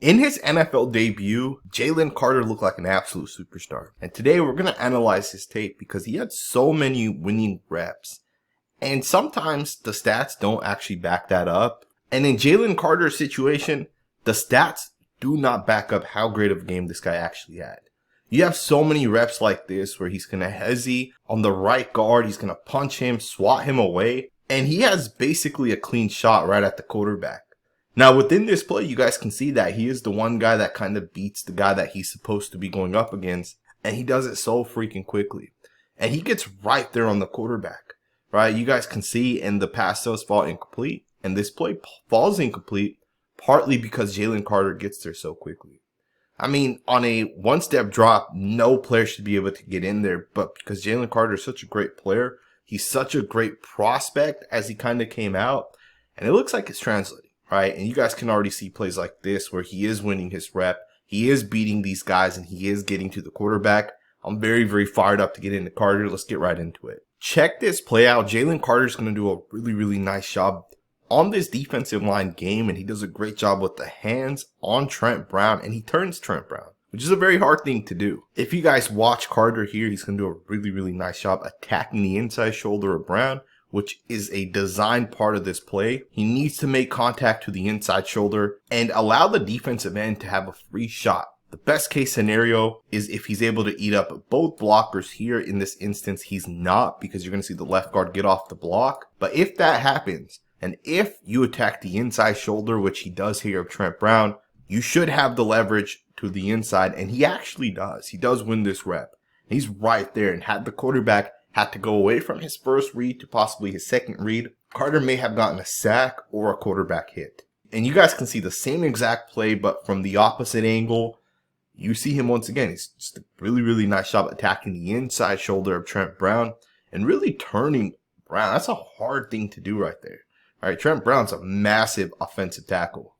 In his NFL debut, Jalen Carter looked like an absolute superstar. And today we're going to analyze his tape because he had so many winning reps. And sometimes the stats don't actually back that up. And in Jalen Carter's situation, the stats do not back up how great of a game this guy actually had. You have so many reps like this where he's going to hezzy on the right guard. He's going to punch him, swat him away. And he has basically a clean shot right at the quarterback. Now, within this play, you guys can see that he is the one guy that kind of beats the guy that he's supposed to be going up against. And he does it so freaking quickly. And he gets right there on the quarterback, right? You guys can see, and the pass does fall incomplete. And this play falls incomplete partly because Jalen Carter gets there so quickly. I mean, on a one-step drop, no player should be able to get in there. But because Jalen Carter is such a great player, he's such a great prospect as he kind of came out. And it looks like it's translating. Right, and you guys can already see plays like this where he is winning his rep. He is beating these guys and he is getting to the quarterback. I'm very, very fired up to get into Carter. Let's get right into it. Check this play out. Jalen Carter's going to do a really, really nice job on this defensive line game. And he does a great job with the hands on Trent Brown. And he turns Trent Brown, which is a very hard thing to do. If you guys watch Carter here, he's going to do a really, really nice job attacking the inside shoulder of Brown, which is a design part of this play. He needs to make contact to the inside shoulder and allow the defensive end to have a free shot. The best case scenario is if he's able to eat up both blockers here. In this instance, he's not, because you're going to see the left guard get off the block. But if that happens, and if you attack the inside shoulder, which he does here of Trent Brown, you should have the leverage to the inside. And he actually does. He does win this rep. He's right there, and had the quarterback had to go away from his first read to possibly his second read, Carter may have gotten a sack or a quarterback hit. And you guys can see the same exact play, but from the opposite angle. You see him once again. He's just a really, really nice job attacking the inside shoulder of Trent Brown and really turning Brown. That's a hard thing to do right there. All right, Trent Brown's a massive offensive tackle.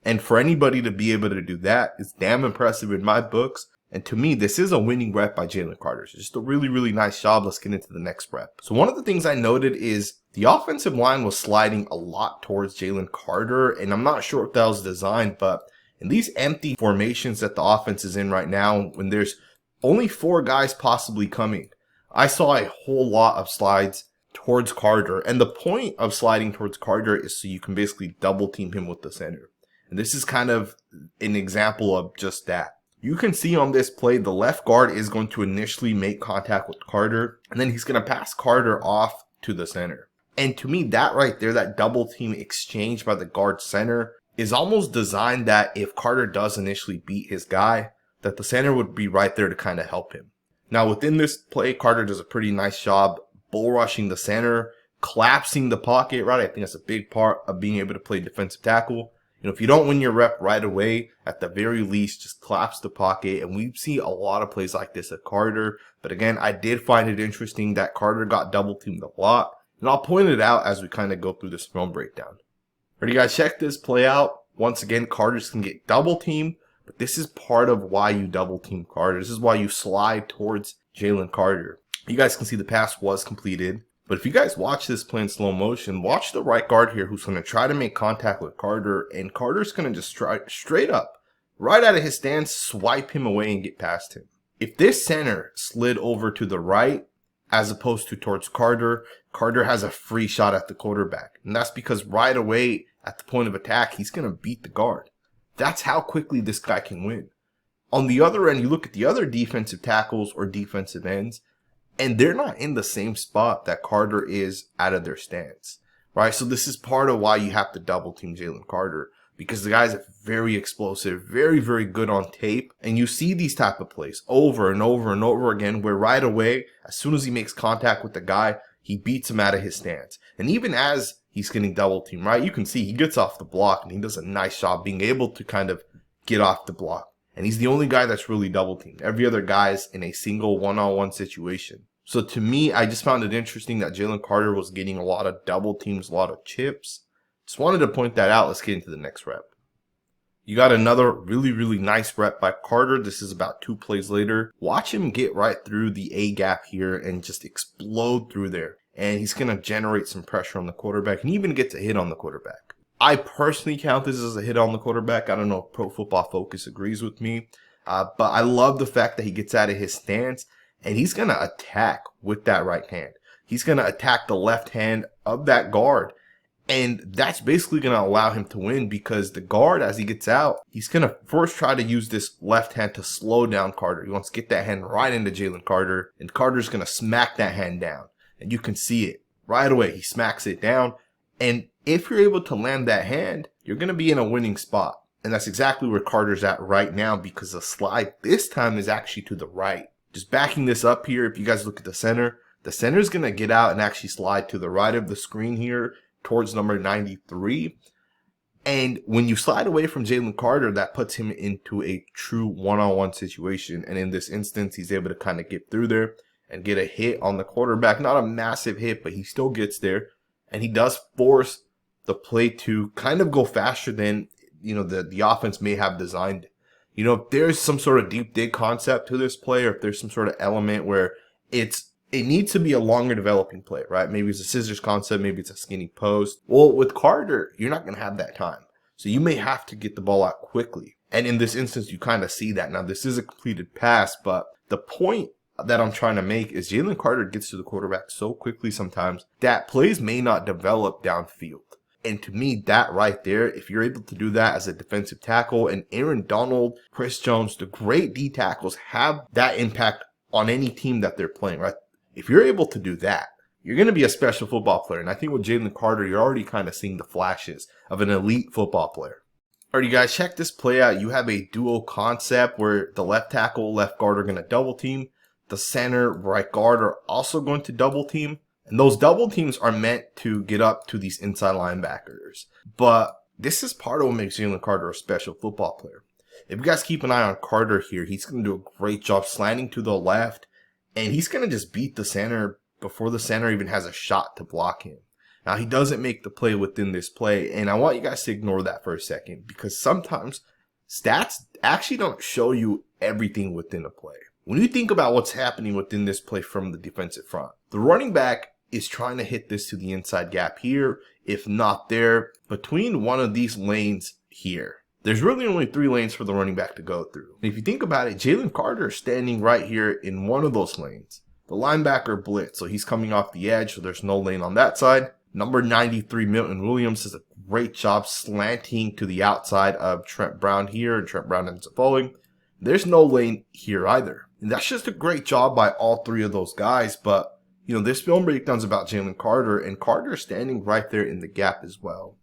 And for anybody to be able to do that is damn impressive in my books. And to me, this is a winning rep by Jalen Carter. So just a really, really nice job. Let's get into the next rep. So one of the things I noted is the offensive line was sliding a lot towards Jalen Carter. And I'm not sure if that was designed, but in these empty formations that the offense is in right now, when there's only 4 guys possibly coming, I saw a whole lot of slides towards Carter. And the point of sliding towards Carter is so you can basically double team him with the center. And this is kind of an example of just that. You can see on this play, the left guard is going to initially make contact with Carter, and then he's going to pass Carter off to the center. And to me, that right there, that double team exchange by the guard center is almost designed that if Carter does initially beat his guy, that the center would be right there to kind of help him. Now, within this play, Carter does a pretty nice job bull rushing the center, collapsing the pocket, right? I think that's a big part of being able to play defensive tackle. You know, if you don't win your rep right away, at the very least, just collapse the pocket. And we see a lot of plays like this at Carter. But again, I did find it interesting that Carter got double teamed a lot. And I'll point it out as we kind of go through this film breakdown. Ready, guys? Check this play out. Once again, Carter's going to get double teamed. But this is part of why you double team Carter. This is why you slide towards Jalen Carter. You guys can see the pass was completed. But if you guys watch this play in slow motion, watch the right guard here who's going to try to make contact with Carter. And Carter's going to just try straight up, right out of his stance, swipe him away and get past him. If this center slid over to the right, as opposed to towards Carter, Carter has a free shot at the quarterback. And that's because right away at the point of attack, he's going to beat the guard. That's how quickly this guy can win. On the other end, you look at the other defensive tackles or defensive ends, and they're not in the same spot that Carter is out of their stance, right? So this is part of why you have to double team Jalen Carter, because the guy's very explosive, very, very good on tape. And you see these type of plays over and over and over again where right away, as soon as he makes contact with the guy, he beats him out of his stance. And even as he's getting double teamed, right, you can see he gets off the block and he does a nice job being able to kind of get off the block. And he's the only guy that's really double teamed. Every other guy's in a single one-on-one situation. So to me, I just found it interesting that Jalen Carter was getting a lot of double teams, a lot of chips. Just wanted to point that out. Let's get into the next rep. You got another really, really nice rep by Carter. This is about 2 plays later. Watch him get right through the A gap here and just explode through there. And he's going to generate some pressure on the quarterback and even get to hit on the quarterback. I personally count this as a hit on the quarterback. I don't know if Pro Football Focus agrees with me. But I love the fact that he gets out of his stance and he's going to attack with that right hand. He's going to attack the left hand of that guard. And that's basically going to allow him to win because the guard, as he gets out, he's going to first try to use this left hand to slow down Carter. He wants to get that hand right into Jalen Carter, and Carter's going to smack that hand down. And you can see it right away. He smacks it down. And if you're able to land that hand, you're going to be in a winning spot. And that's exactly where Carter's at right now because the slide this time is actually to the right. Just backing this up here, if you guys look at the center is going to get out and actually slide to the right of the screen here towards number 93. And when you slide away from Jalen Carter, that puts him into a true one-on-one situation. And in this instance, he's able to kind of get through there and get a hit on the quarterback. Not a massive hit, but he still gets there. And he does force the play to kind of go faster than, the offense may have designed. If there's some sort of deep dig concept to this play, or if there's some sort of element where it needs to be a longer developing play, right? Maybe it's a scissors concept, maybe it's a skinny post. Well, with Carter, you're not going to have that time. So you may have to get the ball out quickly. And in this instance, you kind of see that. Now, this is a completed pass, but the point that I'm trying to make is Jalen Carter gets to the quarterback so quickly sometimes that plays may not develop downfield. And to me, that right there, if you're able to do that as a defensive tackle, and Aaron Donald, Chris Jones, the great D tackles have that impact on any team that they're playing, right? If you're able to do that, you're going to be a special football player. And I think with Jalen Carter, you're already kind of seeing the flashes of an elite football player. All right, you guys, check this play out. You have a duo concept where the left tackle, left guard are going to double team. The center, right guard are also going to double team. And those double teams are meant to get up to these inside linebackers. But this is part of what makes Jalen Carter a special football player. If you guys keep an eye on Carter here, he's going to do a great job slanting to the left. And he's going to just beat the center before the center even has a shot to block him. Now, he doesn't make the play within this play. And I want you guys to ignore that for a second, because sometimes stats actually don't show you everything within a play. When you think about what's happening within this play from the defensive front, the running back is trying to hit this to the inside gap here, if not there, between one of these lanes here. There's really only 3 lanes for the running back to go through. And if you think about it, Jalen Carter is standing right here in one of those lanes. The linebacker blitz, so he's coming off the edge, so there's no lane on that side. Number 93, Milton Williams, does a great job slanting to the outside of Trent Brown here, and Trent Brown ends up falling. There's no lane here either. And that's just a great job by all 3 of those guys, but this film breakdown's about Jalen Carter, and Carter standing right there in the gap as well,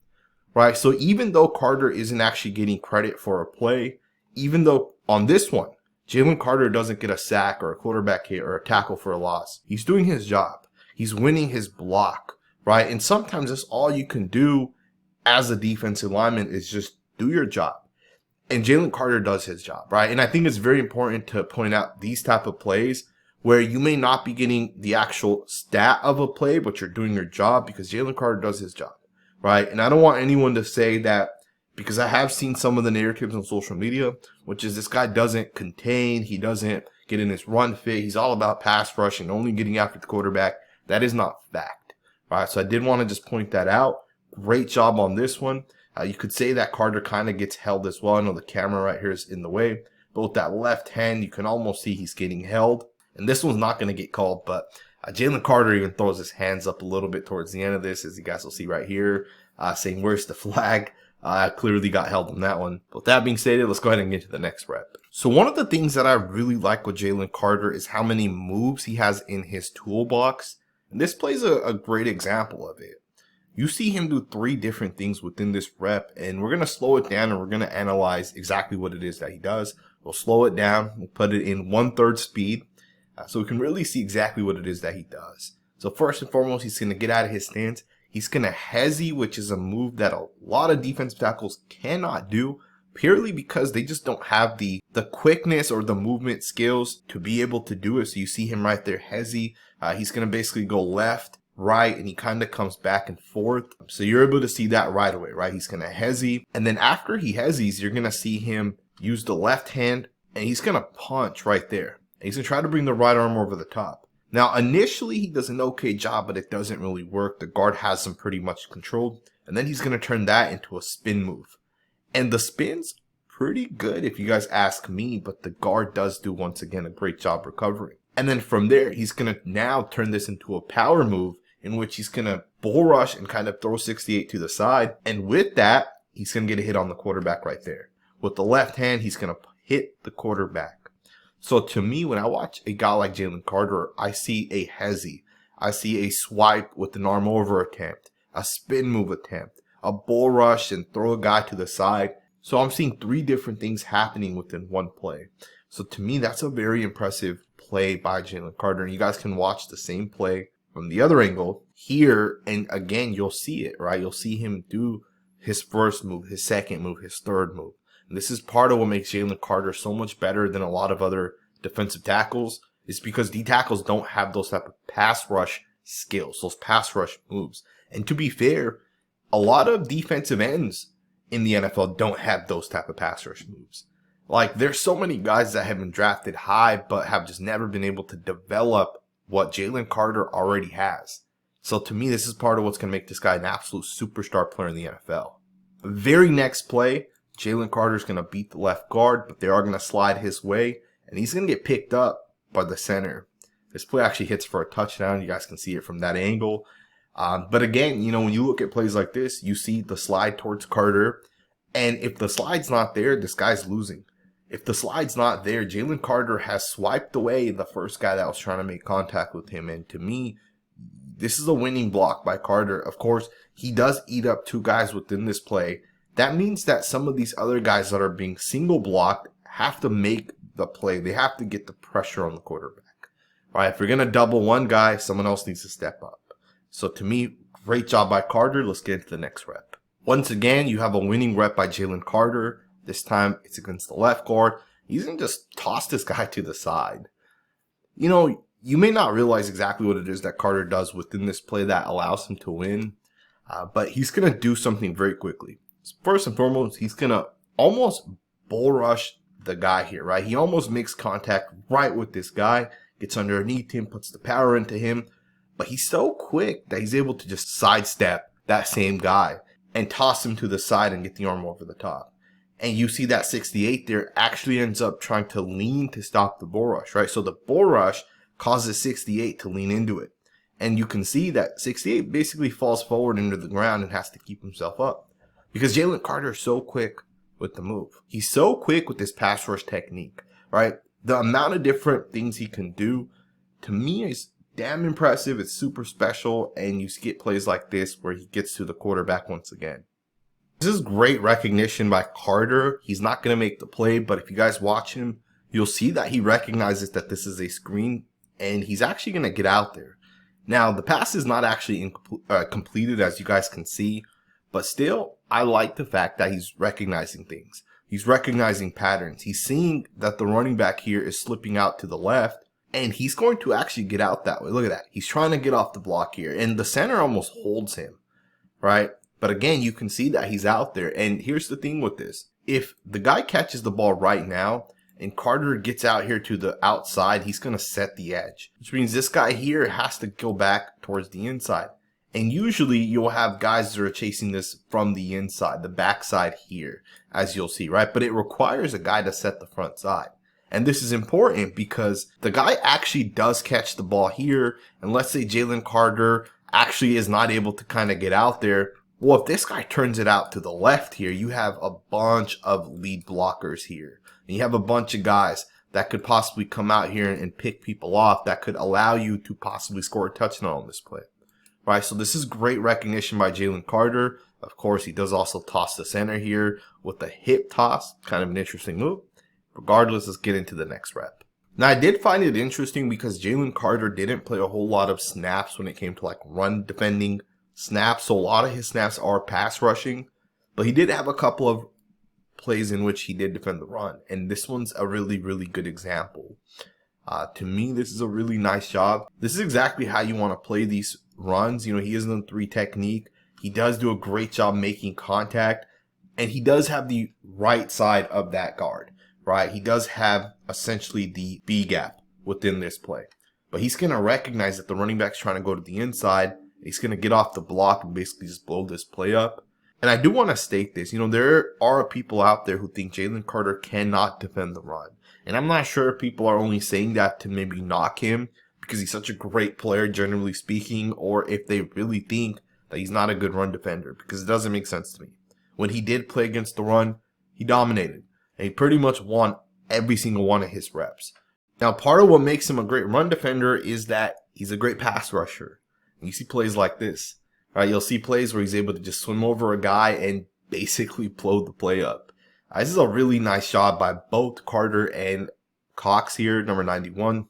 right? So even though Carter isn't actually getting credit for a play, even though on this one, Jalen Carter doesn't get a sack or a quarterback hit or a tackle for a loss, he's doing his job. He's winning his block, right? And sometimes that's all you can do as a defensive lineman is just do your job. And Jalen Carter does his job, right? And I think it's very important to point out these type of plays where you may not be getting the actual stat of a play, but you're doing your job, because Jalen Carter does his job, right? And I don't want anyone to say that, because I have seen some of the narratives on social media, which is this guy doesn't contain, he doesn't get in his run fit, he's all about pass rush and only getting after the quarterback. That is not fact, right? So I did want to just point that out. Great job on this one. You could say that Carter kind of gets held as well. I know the camera right here is in the way, but with that left hand, you can almost see he's getting held. And this one's not going to get called, but Jalen Carter even throws his hands up a little bit towards the end of this, as you guys will see right here, saying, "Where's the flag?" I clearly got held on that one. But with that being stated, let's go ahead and get to the next rep. So one of the things that I really like with Jalen Carter is how many moves he has in his toolbox. And this plays a great example of it. You see him do 3 different things within this rep, and we're going to slow it down and we're going to analyze exactly what it is that he does. We'll slow it down, we'll put it in 1/3 speed, so we can really see exactly what it is that he does. So first and foremost, he's going to get out of his stance. He's going to hezzy, which is a move that a lot of defensive tackles cannot do, purely because they just don't have the quickness or the movement skills to be able to do it. So you see him right there, hezzy. He's going to basically go left, right, and he kind of comes back and forth. So you're able to see that right away, right? He's going to hezzy. And then after he hezzies, you're going to see him use the left hand, and he's going to punch right there. And he's going to try to bring the right arm over the top. Now, initially, he does an okay job, but it doesn't really work. The guard has him pretty much controlled. and then he's going to turn that into a spin move. And the spin's pretty good if you guys ask me, but the guard does do, once again, a great job recovering. And then from there, he's going to now turn this into a power move in which he's going to bull rush and kind of throw 68 to the side. And with that, he's going to get a hit on the quarterback right there. With the left hand, he's going to hit the quarterback. So to me, when I watch a guy like Jalen Carter, I see a hezzy. I see a swipe with an arm over attempt, a spin move attempt, a bull rush and throw a guy to the side. So I'm seeing 3 different things happening within one play. So to me, that's a very impressive play by Jalen Carter. And you guys can watch the same play from the other angle here. And again, you'll see it, right? You'll see him do his first move, his second move, his third move. And this is part of what makes Jalen Carter so much better than a lot of other defensive tackles, is because D tackles don't have those type of pass rush skills, those pass rush moves. And to be fair, a lot of defensive ends in the NFL don't have those type of pass rush moves. Like, there's so many guys that have been drafted high but have just never been able to develop what Jalen Carter already has. So to me, this is part of what's going to make this guy an absolute superstar player in the NFL. The very next play, Jalen Carter's going to beat the left guard, but they are going to slide his way, and he's going to get picked up by the center. This play actually hits for a touchdown. You guys can see it from that angle. But again, you know, when you look at plays like this, you see the slide towards Carter. And if the slide's not there, this guy's losing. If the slide's not there, Jalen Carter has swiped away the first guy that was trying to make contact with him. And to me, this is a winning block by Carter. Of course, he does eat up 2 guys within this play. That means that some of these other guys that are being single blocked have to make the play. They have to get the pressure on the quarterback. All right, if you're going to double one guy, someone else needs to step up. So to me, great job by Carter. Let's get into the next rep. Once again, you have a winning rep by Jalen Carter. This time it's against the left guard. He's going to just toss this guy to the side. You know, you may not realize exactly what it is that Carter does within this play that allows him to win. But he's going to do something very quickly. First and foremost, he's going to almost bull rush the guy here, right? He almost makes contact right with this guy, gets underneath him, puts the power into him. But he's so quick that he's able to just sidestep that same guy and toss him to the side and get the arm over the top. And you see that 68 there actually ends up trying to lean to stop the bull rush, right? So the bull rush causes 68 to lean into it. And you can see that 68 basically falls forward into the ground and has to keep himself up. Because Jalen Carter is so quick with the move. He's so quick with this pass rush technique, right? The amount of different things he can do, to me, is damn impressive. It's super special, and you get plays like this where he gets to the quarterback once again. This is great recognition by Carter. He's not going to make the play, but if you guys watch him, you'll see that he recognizes that this is a screen, and he's actually going to get out there. Now, the pass is not actually completed, as you guys can see, but still, I like the fact that he's recognizing things. He's recognizing patterns. He's seeing that the running back here is slipping out to the left, and he's going to actually get out that way. Look at that. He's trying to get off the block here, and the center almost holds him, right? But again, you can see that he's out there. And here's the thing with this. If the guy catches the ball right now and Carter gets out here to the outside, he's going to set the edge, which means this guy here has to go back towards the inside. And usually you'll have guys that are chasing this from the inside, the backside here, as you'll see, right? But it requires a guy to set the front side. And this is important because the guy actually does catch the ball here. And let's say Jalen Carter actually is not able to kind of get out there. Well, if this guy turns it out to the left here, you have a bunch of lead blockers here. And you have a bunch of guys that could possibly come out here and pick people off that could allow you to possibly score a touchdown on this play. Right, so this is great recognition by Jalen Carter. Of course, he does also toss the center here with a hip toss. Kind of an interesting move. Regardless, let's get into the next rep. Now, I did find it interesting because Jalen Carter didn't play a whole lot of snaps when it came to like run defending snaps. So a lot of his snaps are pass rushing. But he did have a couple of plays in which he did defend the run. And this one's a really, really good example. To me, this is a really nice job. This is exactly how you want to play these runs. You know, he is in the 3 technique. He does do a great job making contact. And he does have the right side of that guard, right? He does have essentially the B gap within this play. But he's going to recognize that the running back's trying to go to the inside. He's going to get off the block and basically just blow this play up. And I do want to state this, there are people out there who think Jalen Carter cannot defend the run. And I'm not sure if people are only saying that to maybe knock him because he's such a great player, generally speaking, or if they really think that he's not a good run defender, because it doesn't make sense to me. When he did play against the run, he dominated. And he pretty much won every single one of his reps. Now, part of what makes him a great run defender is that he's a great pass rusher. And you see plays like this. Right, you'll see plays where he's able to just swim over a guy and basically blow the play up. This is a really nice job by both Carter and Cox here, number 91.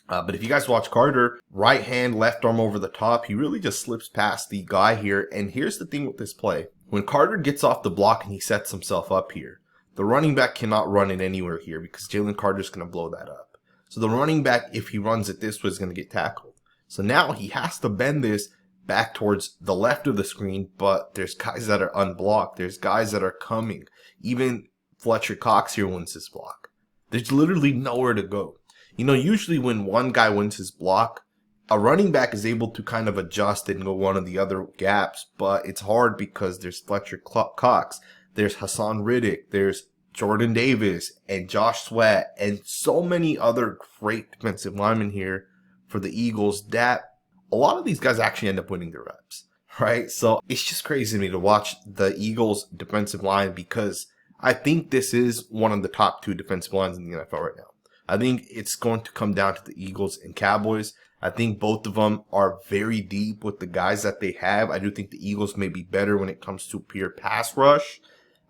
But if you guys watch Carter, right hand, left arm over the top, he really just slips past the guy here. And here's the thing with this play. When Carter gets off the block and he sets himself up here, the running back cannot run it anywhere here because Jalen Carter's going to blow that up. So the running back, if he runs it this way, is going to get tackled. So now he has to bend this back towards the left of the screen, but there's guys that are unblocked. There's guys that are coming. Even Fletcher Cox here wins his block. There's literally nowhere to go. Usually when one guy wins his block, a running back is able to kind of adjust and go one of the other gaps, but it's hard because there's Fletcher Cox, there's Hassan Riddick, there's Jordan Davis, and Josh Sweat, and so many other great defensive linemen here for the Eagles that a lot of these guys actually end up winning their reps, right? So it's just crazy to me to watch the Eagles defensive line because I think this is one of the top 2 defensive lines in the NFL right now. I think it's going to come down to the Eagles and Cowboys. I think both of them are very deep with the guys that they have. I do think the Eagles may be better when it comes to pure pass rush.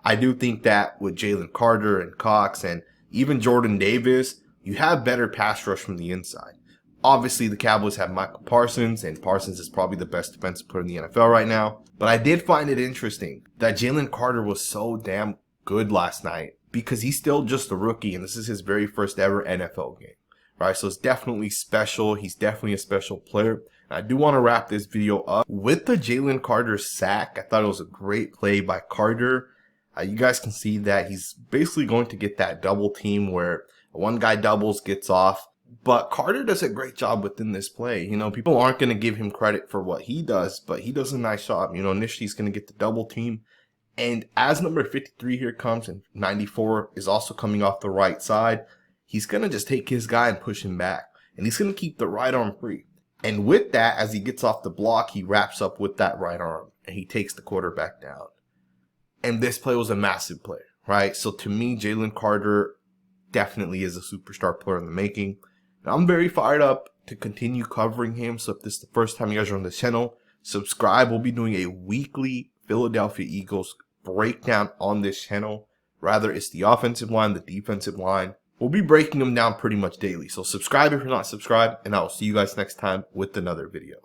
I do think that with Jalen Carter and Cox and even Jordan Davis, you have better pass rush from the inside. Obviously, the Cowboys have Michael Parsons, and Parsons is probably the best defensive player in the NFL right now. But I did find it interesting that Jalen Carter was so damn good last night because he's still just a rookie, and this is his very first ever NFL game, right? So it's definitely special. He's definitely a special player. And I do want to wrap this video up with the Jalen Carter sack. I thought it was a great play by Carter. You guys can see that he's basically going to get that double team where one guy doubles, gets off. But Carter does a great job within this play. People aren't going to give him credit for what he does, but he does a nice job. Initially he's going to get the double team. And as number 53 here comes, and 94 is also coming off the right side, he's going to just take his guy and push him back. And he's going to keep the right arm free. And with that, as he gets off the block, he wraps up with that right arm. And he takes the quarterback down. And this play was a massive play, right? So to me, Jalen Carter definitely is a superstar player in the making. I'm very fired up to continue covering him. So if this is the first time you guys are on the channel, subscribe. We'll be doing a weekly Philadelphia Eagles breakdown on this channel. Rather, it's the offensive line, the defensive line. We'll be breaking them down pretty much daily. So subscribe if you're not subscribed, and I will see you guys next time with another video.